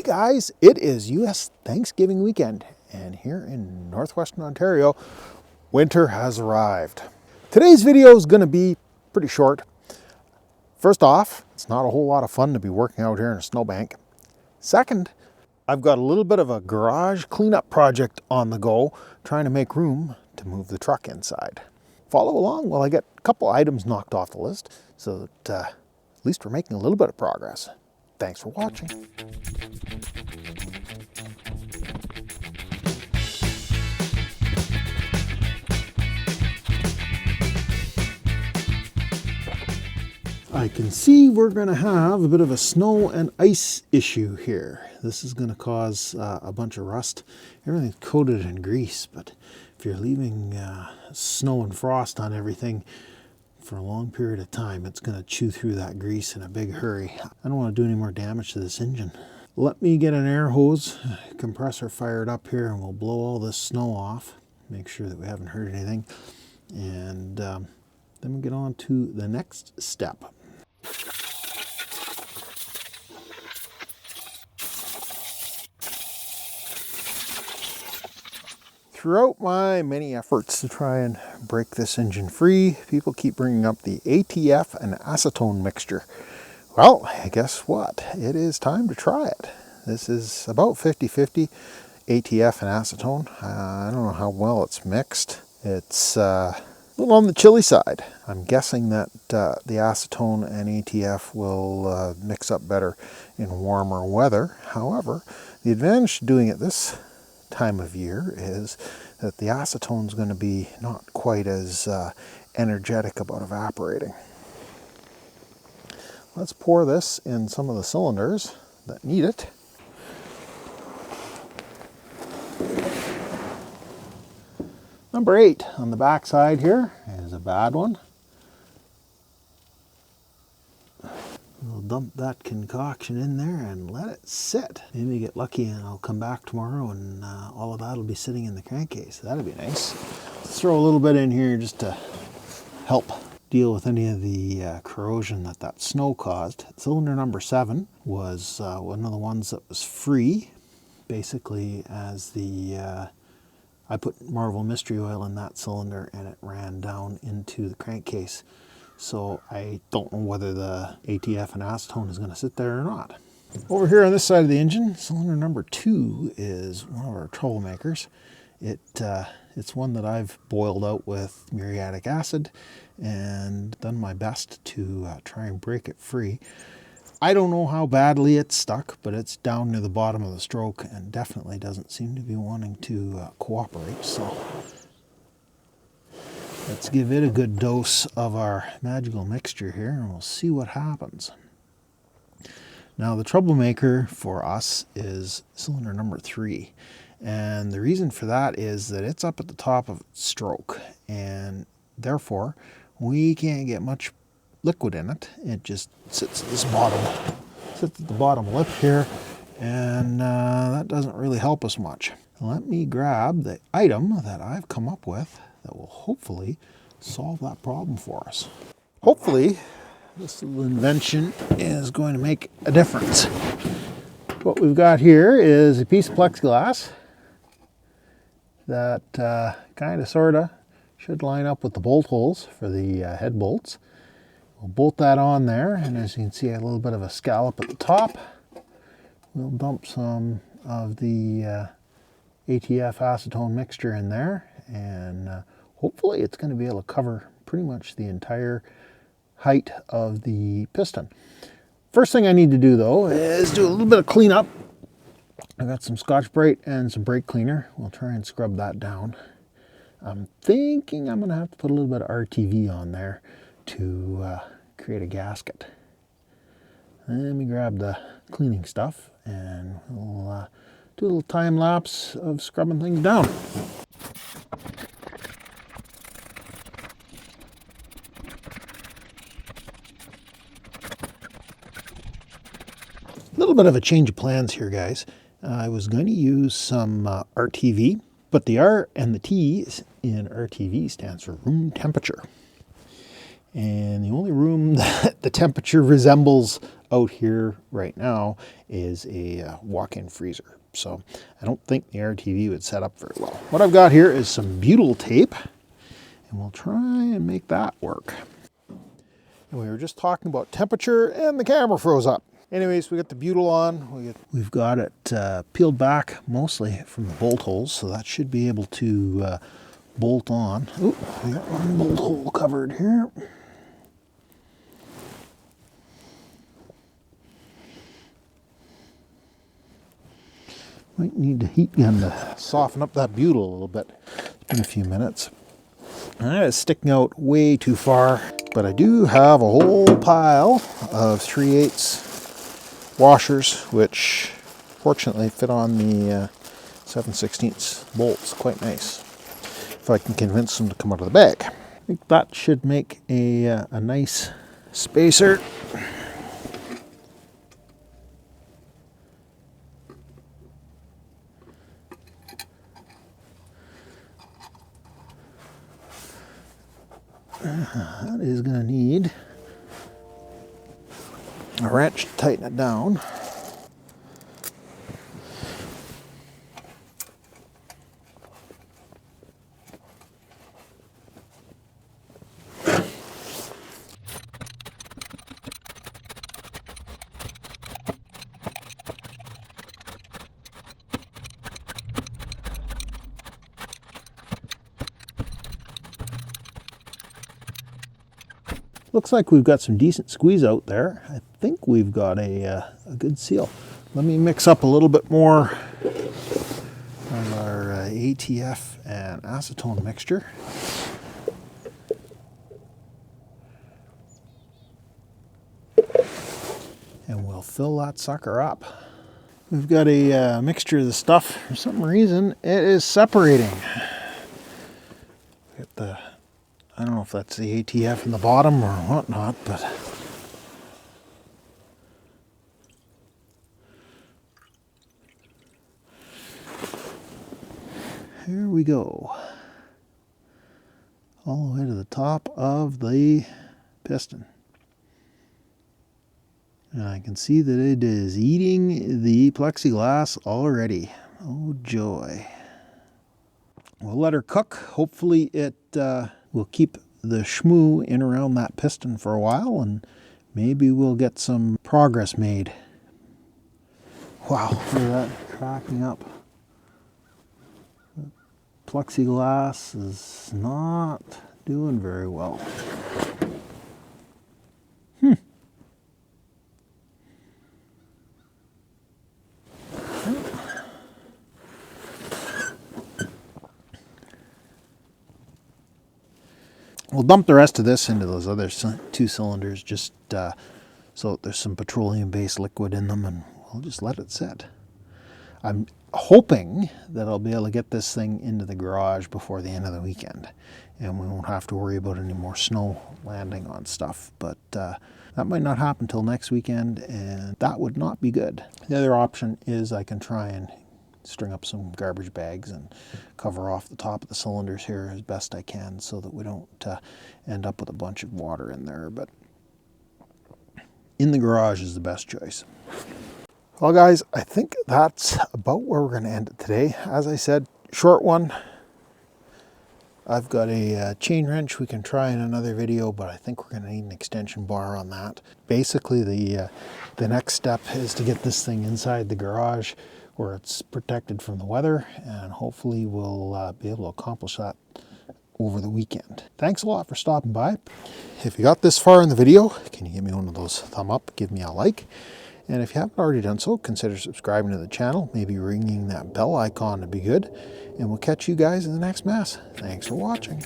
Hey guys, it is US Thanksgiving weekend, and here in northwestern Ontario, winter has arrived. Today's video is going to be pretty short. First off, it's not a whole lot of fun to be working out here in a snowbank. Second, I've got a little bit of a garage cleanup project on the go, trying to make room to move the truck inside. Follow along while I get a couple items knocked off the list, so that at least we're making a little bit of progress. Thanks for watching. I can see we're going to have a bit of a snow and ice issue here. This is going to cause a bunch of rust. Everything's coated in grease, but if you're leaving snow and frost on everything for a long period of time, it's going to chew through that grease in a big hurry. I don't want to do any more damage to this engine. Let me get an air hose, compressor fired up here, and we'll blow all this snow off. Make sure that we haven't hurt anything. And then we'll get on to the next step. Throughout my many efforts to try and break this engine free, people keep bringing up the ATF and acetone mixture. Well, guess what? It is time to try it. This is about 50-50 ATF and acetone. I don't know how well it's mixed. It's a little on the chilly side. I'm guessing that the acetone and ATF will mix up better in warmer weather. However, the advantage to doing it this time of year is that the acetone is going to be not quite as energetic about evaporating. Let's pour this in some of the cylinders that need it. Number 8 on the back side here is a bad one. We'll dump that concoction in there and let it sit. Maybe get lucky and I'll come back tomorrow and all of that will be sitting in the crankcase. That'd be nice. Let's throw a little bit in here just to help deal with any of the corrosion that snow caused. Cylinder number 7 was one of the ones that was free. Basically, as I put Marvel Mystery Oil in that cylinder and it ran down into the crankcase. So I don't know whether the ATF and acetone is going to sit there or not. Over here on this side of the engine, cylinder number 2 is one of our troublemakers. It's one that I've boiled out with muriatic acid and done my best to try and break it free. I don't know how badly it's stuck, but it's down near the bottom of the stroke and definitely doesn't seem to be wanting to cooperate. So let's give it a good dose of our magical mixture here and we'll see what happens. Now the troublemaker for us is cylinder number 3. And the reason for that is that it's up at the top of its stroke and therefore we can't get much liquid in it. It just sits at the bottom lip here, and that doesn't really help us much. Let me grab the item that I've come up with that will hopefully solve that problem for us. Hopefully this little invention is going to make a difference. What we've got here is a piece of plexiglass that kind of sort of should line up with the bolt holes for the head bolts. We'll bolt that on there, and as you can see, a little bit of a scallop at the top. We'll dump some of the ATF acetone mixture in there, and hopefully it's going to be able to cover pretty much the entire height of the piston. First thing I need to do though is do a little bit of cleanup. I've got some Scotch-Brite and some brake cleaner. We'll try and scrub that down. I'm thinking I'm going to have to put a little bit of RTV on there to create a gasket. Let me grab the cleaning stuff and we'll do a little time lapse of scrubbing things down. A little bit of a change of plans here, guys. I was going to use some RTV, but the R and the T in RTV stands for room temperature. And the only room that the temperature resembles out here right now is a walk-in freezer. So I don't think the RTV would set up very well. What I've got here is some butyl tape, and we'll try and make that work. And we were just talking about temperature and the camera froze up. Anyways, we got the butyl on. We've got it peeled back mostly from the bolt holes, so that should be able to bolt on. Ooh, we got one bolt hole covered here. Might need a heat gun to soften up that butyl a little bit. It's been a few minutes. That is sticking out way too far, but I do have a whole pile of 3/8 washers, which fortunately fit on the 7/16 bolts quite nice. If I can convince them to come out of the bag. I think that should make a nice spacer. That is going to need a wrench to tighten it down. Looks like we've got some decent squeeze out there. I think we've got a good seal. Let me mix up a little bit more of our ATF and acetone mixture. And we'll fill that sucker up. We've got a mixture of the stuff. For some reason, it is separating. Get the, I don't know if that's the ATF in the bottom or whatnot, but here we go. All the way to the top of the piston. And I can see that it is eating the plexiglass already. Oh joy. We'll let her cook. Hopefully it will keep the shmoo in around that piston for a while, and maybe we'll get some progress made. Wow, look at that cracking up. The plexiglass is not doing very well. We'll dump the rest of this into those other 2 cylinders just so there's some petroleum-based liquid in them, and we'll just let it sit. I'm hoping that I'll be able to get this thing into the garage before the end of the weekend, and we won't have to worry about any more snow landing on stuff, but that might not happen till next weekend, and that would not be good. The other option is I can try and string up some garbage bags and cover off the top of the cylinders here as best I can so that we don't end up with a bunch of water in there, but in the garage is the best choice. Well guys, I think that's about where we're going to end it today. As I said, short one. I've got a chain wrench we can try in another video, but I think we're going to need an extension bar on that. Basically the next step is to get this thing inside the garage where it's protected from the weather, and hopefully we'll be able to accomplish that over the weekend. Thanks a lot for stopping by. If you got this far in the video, can you give me one of those thumb up, give me a like, and if you haven't already done so, consider subscribing to the channel, maybe ringing that bell icon to be good, and we'll catch you guys in the next mess. Thanks for watching.